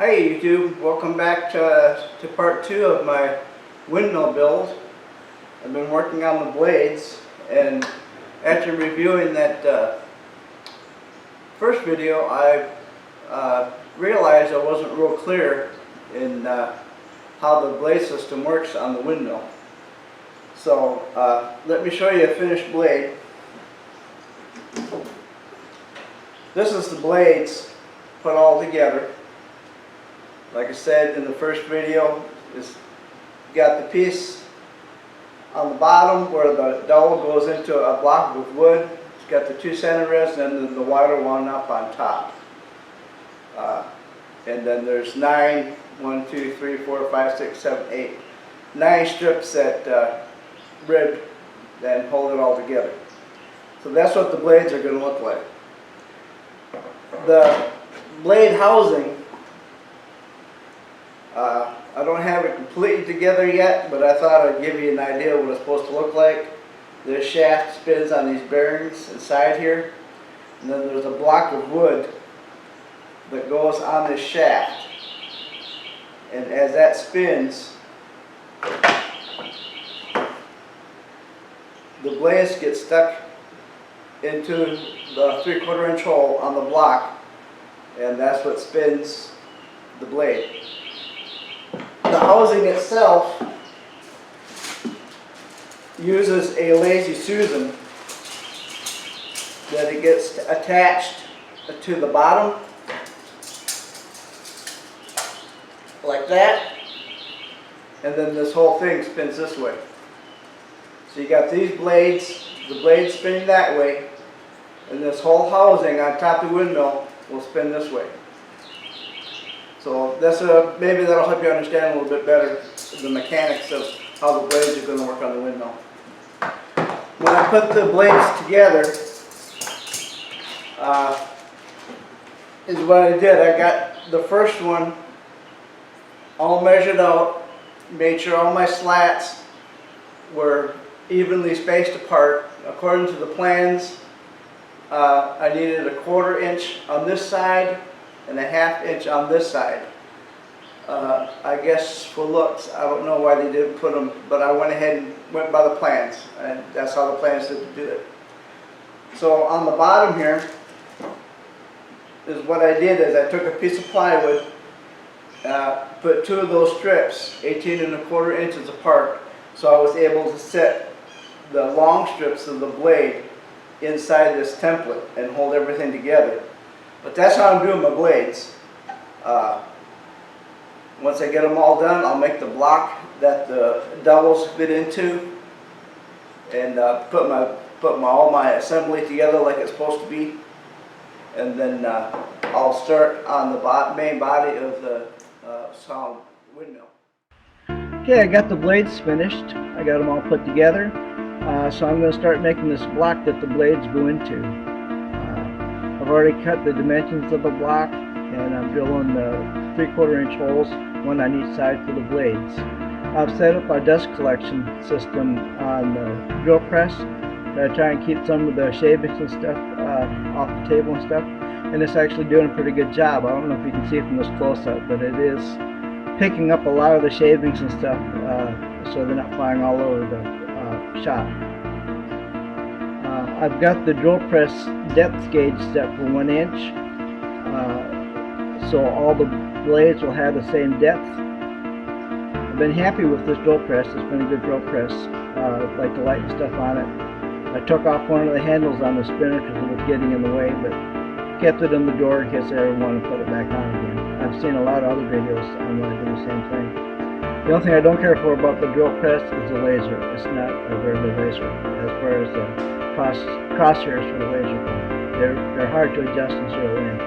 Hi YouTube, welcome back to part 2 of my windmill build. I've been working on the blades, and after reviewing that first video I realized I wasn't real clear in how the blade system works on the windmill. So let me show you a finished blade. This is the blades put all together. Like I said in the first video, it's got the piece on the bottom where the dowel goes into a block of wood. It's got the 2 center ribs and then the wider one up on top. And then there's 9 strips that rib and hold it all together. So that's what the blades are going to look like. The blade housing, I don't have it completely together yet, but I thought I'd give you an idea of what it's supposed to look like. This shaft spins on these bearings inside here, and then there's a block of wood that goes on this shaft. And as that spins, the blades get stuck into the 3/4 inch hole on the block, and that's what spins the blade. The housing itself uses a Lazy Susan that it gets attached to the bottom like that, and then this whole thing spins this way. So you got these blades, the blades spinning that way, and this whole housing on top of the windmill will spin this way. So that's maybe that'll help you understand a little bit better the mechanics of how the blades are going to work on the windmill. When I put the blades together, is what I did. I got the first one all measured out, made sure all my slats were evenly spaced apart. According to the plans, I needed a 1/4 inch on this side and a 1/2 inch on this side. I guess for looks, I don't know why they didn't put them, but I went ahead and went by the plans, and that's how the plans said to do it. So on the bottom here is what I did is I took a piece of plywood, put 2 of those strips 18 1/4 inches apart, so I was able to set the long strips of the blade inside this template and hold everything together. But that's how I'm doing my blades. Once I get them all done, I'll make the block that the dowels fit into, and put all my assembly together like it's supposed to be, and then I'll start on the main body of the sound windmill. Okay, I got the blades finished. I got them all put together. So I'm going to start making this block that the blades go into. I've already cut the dimensions of the block, and I'm drilling the 3/4 inch holes, one on each side for the blades. I've set up our dust collection system on the drill press to try and keep some of the shavings and stuff off the table and stuff, and it's actually doing a pretty good job. I don't know if you can see from this close-up, but it is picking up a lot of the shavings and stuff, so they're not flying all over the shop. I've got the drill press depth gauge set for 1 inch, so all the blades will have the same depth. I've been happy with this drill press. It's been a good drill press. Like the light and stuff on it. I took off one of the handles on the spinner because it was getting in the way, but kept it in the door in case I ever want to put it back on again. I've seen a lot of other videos on where I do the same thing. The only thing I don't care for about the drill press is the laser. It's not a very good laser as far as the crosshairs for the laser go. They're hard to adjust and zero in.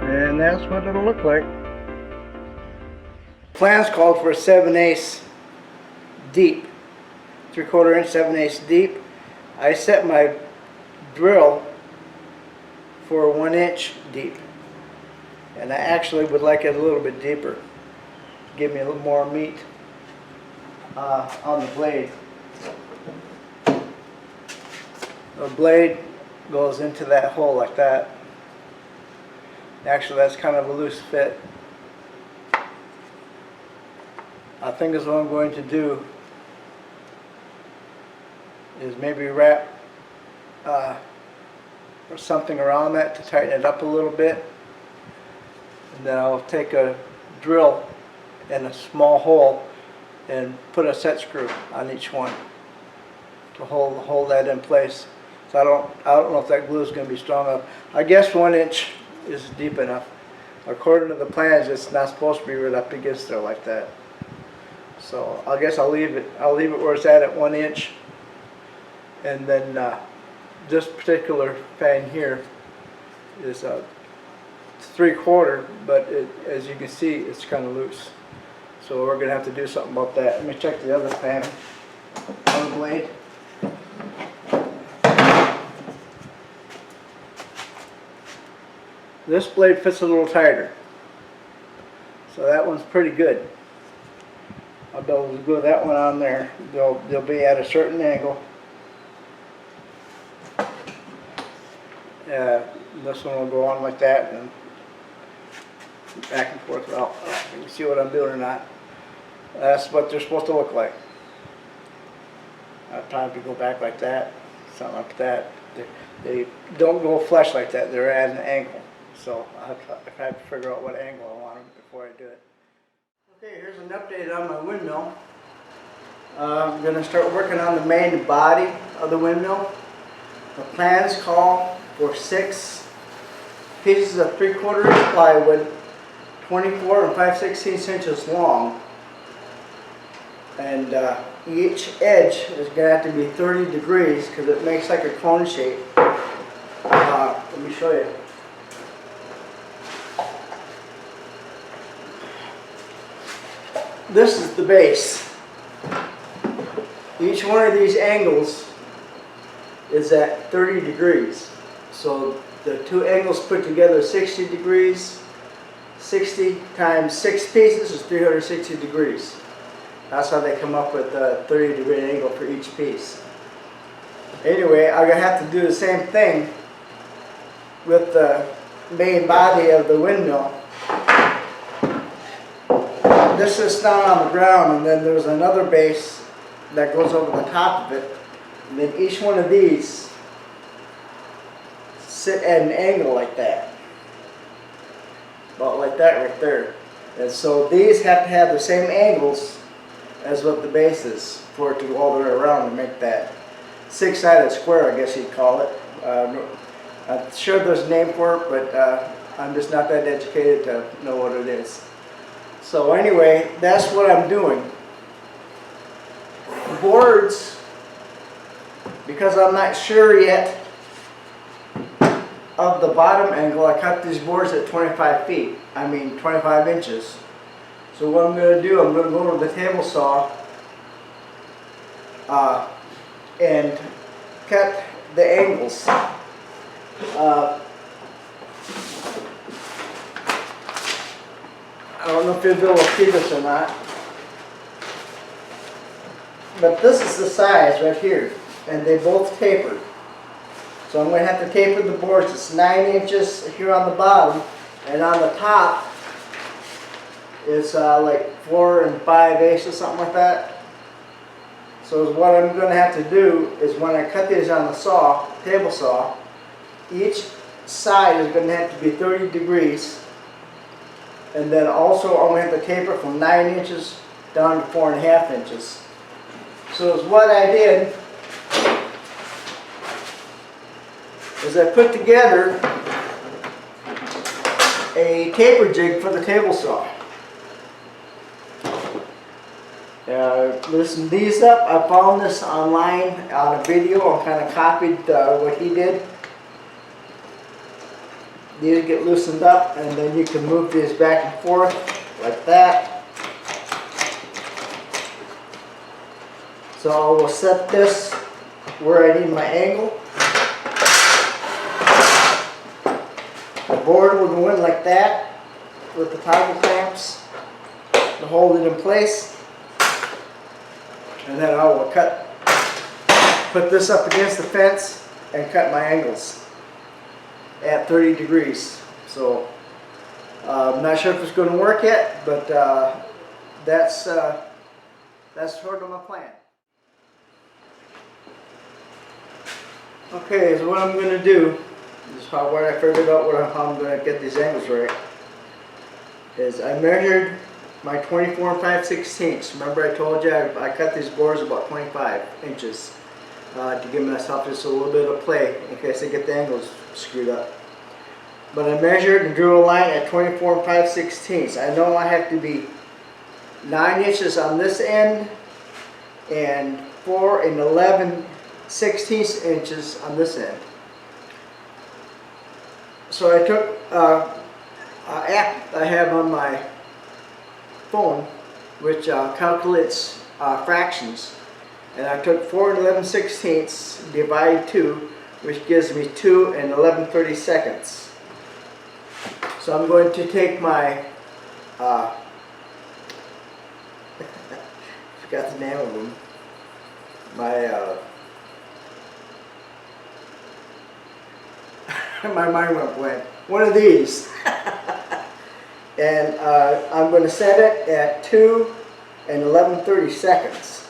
And that's what it'll look like. Plans called for a 7/8 deep. 3/4 inch, 7/8 deep. I set my drill for 1 inch deep, and I actually would like it a little bit deeper, give me a little more meat on the blade. The blade goes into that hole like that. Actually, that's kind of a loose fit. I think is what I'm going to do is maybe wrap or something around that to tighten it up a little bit, and then I'll take a drill in a small hole and put a set screw on each one to hold that in place. So I don't know if that glue is going to be strong enough. I guess 1 inch is deep enough. According to the plans, it's not supposed to be right up against there like that. So I guess I'll leave it where it's at 1 inch, and then this particular fan here is 3/4, but as you can see, it's kind of loose. So we're going to have to do something about that. Let me check the other fan on the blade. This blade fits a little tighter, so that one's pretty good. I'll be able to glue that one on there. They'll be at a certain angle. This one will go on like that and back and forth. Well, you can see what I'm doing or not. That's what they're supposed to look like. I have time to go back like that, something like that. They don't go flush like that. They're at an angle. So I have to figure out what angle I want them before I do it. Okay, here's an update on my windmill. I'm going to start working on the main body of the windmill. The plans call for 6 pieces of 3/4 inch plywood, 24 and 5/16 inches long. And each edge is going to have to be 30 degrees because it makes like a cone shape. Let me show you. This is the base. Each one of these angles is at 30 degrees. So the 2 angles put together 60 degrees. 60 times 6 pieces is 360 degrees. That's how they come up with a 30-degree angle for each piece. Anyway, I'm going to have to do the same thing with the main body of the windmill. This is down on the ground, and then there's another base that goes over the top of it. And then each one of these sit at an angle like that. About like that right there. And so these have to have the same angles as what the base is for it to go all the way around and make that 6-sided square, I guess you'd call it. I'm sure there's a name for it, but I'm just not that educated to know what it is. So anyway, that's what I'm doing. The boards, because I'm not sure yet of the bottom angle, I cut these boards at 25 inches. So what I'm going to do, I'm going to go to the table saw and cut the angles. I don't know if you'll be able to see this or not, but this is the size right here, and they both taper. So I'm going to have to taper the boards. It's 9 inches here on the bottom, and on the top it's like 4 5/8 or something like that. So what I'm going to have to do is when I cut these on the saw, table saw, each side is going to have to be 30 degrees. And then also I'm going to have to taper from 9 inches down to 4.5 inches. So what I did is I put together a taper jig for the table saw. Loosened these up. I found this online on a video. I kind of copied what he did. These get loosened up, and then you can move these back and forth like that. So I will set this where I need my angle. The board will go in like that with the toggle clamps to hold it in place. And then I will put this up against the fence and cut my angles at 30 degrees. So I'm not sure if it's going to work yet, but that's sort of my plan. Okay, so what I'm going to do is what I figured out how I'm going to get these angles right. Is I measured my 24 5/16. Remember I told you I cut these boards about 25 inches to give myself just a little bit of play in case I get the angles screwed up. But I measured and drew a line at 24 5/16. I know I have to be 9 inches on this end and 4 11/16 inches on this end. So I took an app I have on my phone which calculates fractions, and I took 4 11/16 divided 2, which gives me 2 11/32. So I'm going to take my forgot the name of them. My mind went blank. One of these. And I'm going to set it at 2 11/32.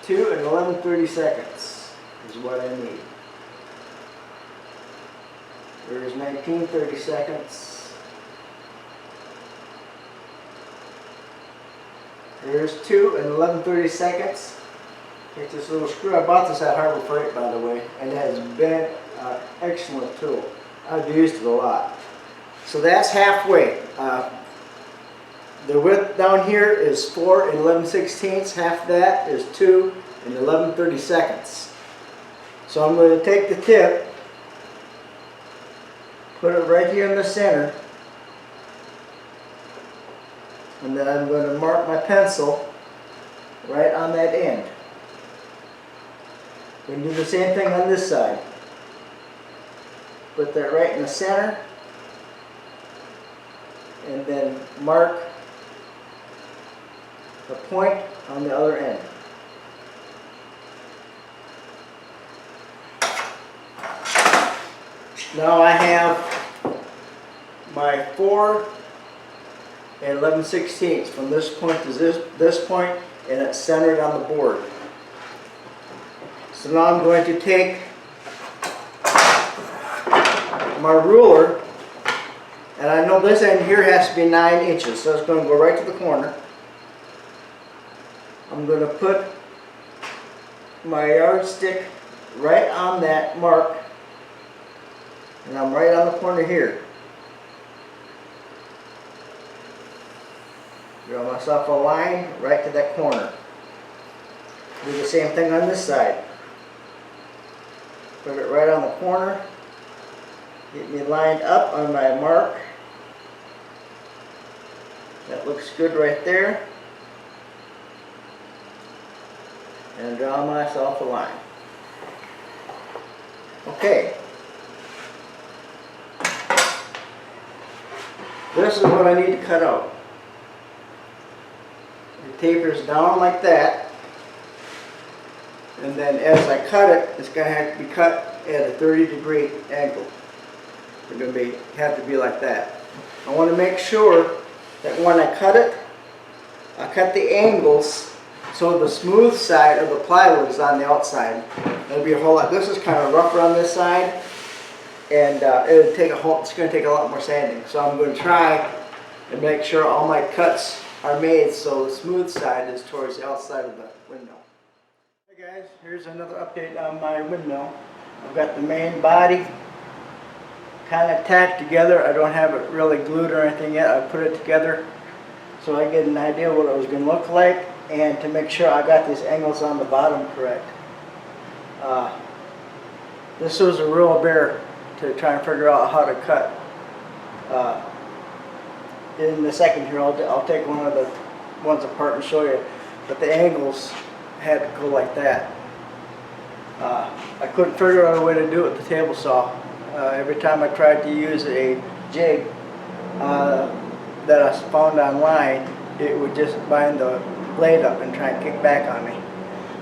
2 11/32 is what I need. There's 19/32. There's 2 11/32. Take this little screw. I bought this at Harbor Freight, by the way, and it has been an excellent tool. I've used it a lot. So that's halfway. The width down here is 4 11/16. Half that is 2 11/32. So I'm going to take the tip, put it right here in the center, and then I'm going to mark my pencil right on that end. We can do the same thing on this side. Put that right in the center, and then mark the point on the other end. Now I have my 4 11/16 from this point to this point, and it's centered on the board. So now I'm going to take my ruler, and I know this end here has to be 9 inches, so it's going to go right to the corner. I'm going to put my yardstick right on that mark, and I'm right on the corner here. Draw myself a line right to that corner. Do the same thing on this side. Put it right on the corner. Get me lined up on my mark. That looks good right there. And draw myself a line. Okay. This is what I need to cut out. It tapers down like that. And then as I cut it, it's going to have to be cut at a 30-degree angle. It's going to have to be like that. I want to make sure that when I cut it, I cut the angles so the smooth side of the plywood is on the outside. It'll be a whole lot. This is kind of rougher on this side, and it's going to take a lot more sanding. So I'm going to try and make sure all my cuts are made so the smooth side is towards the outside of the windmill. Hey guys, here's another update on my windmill. I've got the main body kind of tacked together. I don't have it really glued or anything yet. I put it together so I get an idea what it was going to look like, and to make sure I got these angles on the bottom correct. This was a real bear to try and figure out how to cut. In a second here, I'll take one of the ones apart and show you. but the angles had to go like that. I couldn't figure out a way to do it with the table saw. Every time I tried to use a jig that I found online, it would just bind the blade up and try and kick back on me.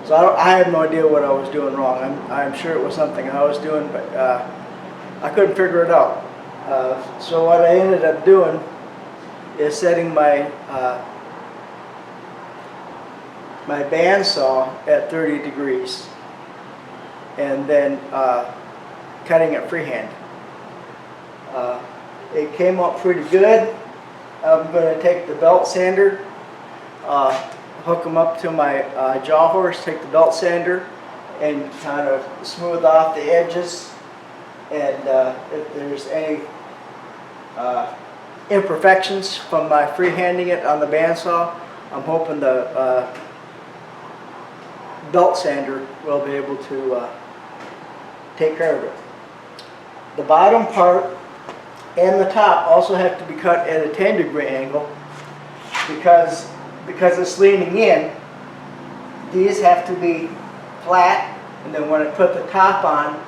So I have no idea what I was doing wrong. I'm sure it was something I was doing, but I couldn't figure it out. So what I ended up doing is setting my my bandsaw at 30 degrees and then cutting it freehand. It came out pretty good. I'm going to take the belt sander, hook them up to my jaw horse, take the belt sander and kind of smooth off the edges, and if there's any imperfections from my freehanding it on the bandsaw, I'm hoping the belt sander will be able to take care of it. The bottom part and the top also have to be cut at a 10-degree angle because it's leaning in. These have to be flat, and then when I put the top on,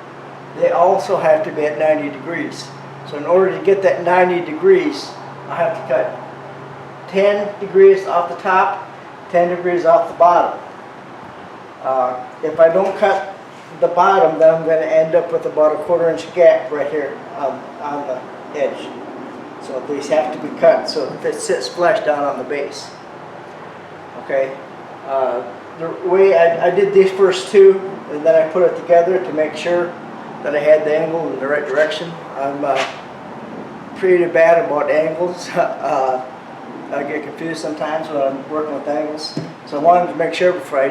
they also have to be at 90 degrees. So in order to get that 90 degrees, I have to cut 10 degrees off the top, 10 degrees off the bottom. If I don't cut the bottom, then I'm going to end up with about a 1/4 inch gap right here on the edge. So these have to be cut so that it sits flush down on the base. Okay. The way I did these first two, and then I put it together to make sure that I had the angle in the right direction. I'm pretty bad about angles. I get confused sometimes when I'm working with angles. So I wanted to make sure before I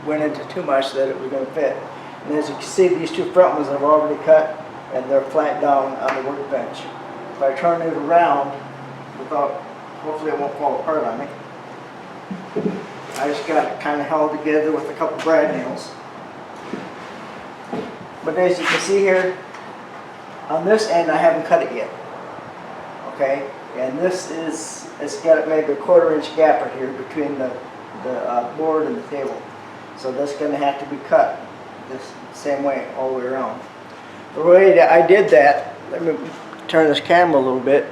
went into too much that it was going to fit. And as you can see, these two front ones I've already cut, and they're flat down on the workbench. If I turn it around, hopefully it won't fall apart on me. I just got it kind of held together with a couple brad nails. But as you can see here, on this end I haven't cut it yet. Okay, and it's got maybe a 1/4 inch gap right here between the board and the table. So that's going to have to be cut this same way all the way around. The way that I did that, let me turn this camera a little bit.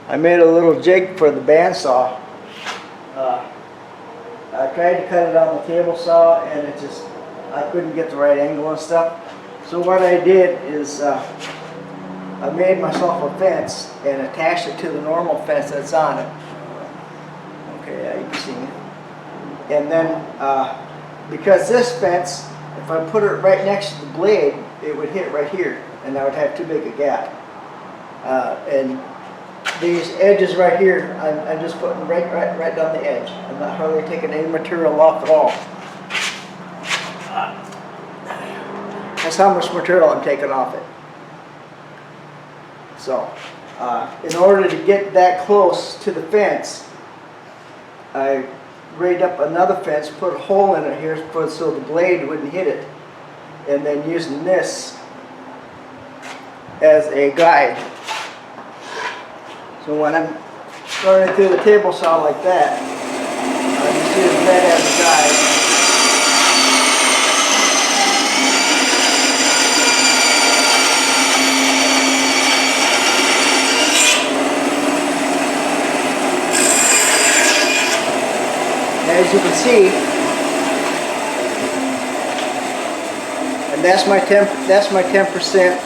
I made a little jig for the bandsaw. I tried to cut it on the table saw, and I couldn't get the right angle and stuff. So what I did is I made myself a fence and attached it to the normal fence that's on it. Okay, you can see it. And then because this fence, if I put it right next to the blade, it would hit right here, and I would have too big a gap. And these edges right here, I'm just putting right down the edge. I'm not hardly taking any material off at all. That's how much material I'm taking off it. So, in order to get that close to the fence, I rigged up another fence, put a hole in it here so the blade wouldn't hit it, and then using this as a guide. So when I'm running through the table saw like that, I just use that as a guide. As you can see, and that's my 10%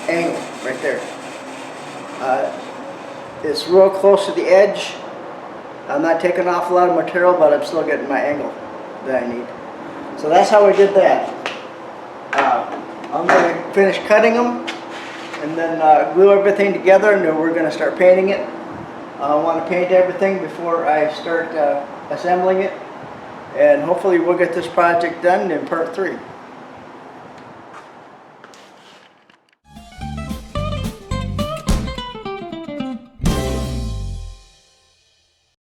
angle right there. It's real close to the edge. I'm not taking off a lot of material, but I'm still getting my angle that I need. So that's how I did that. I'm going to finish cutting them and then glue everything together, and then we're going to start painting it. I want to paint everything before I start assembling it, and hopefully we'll get this project done in part 3.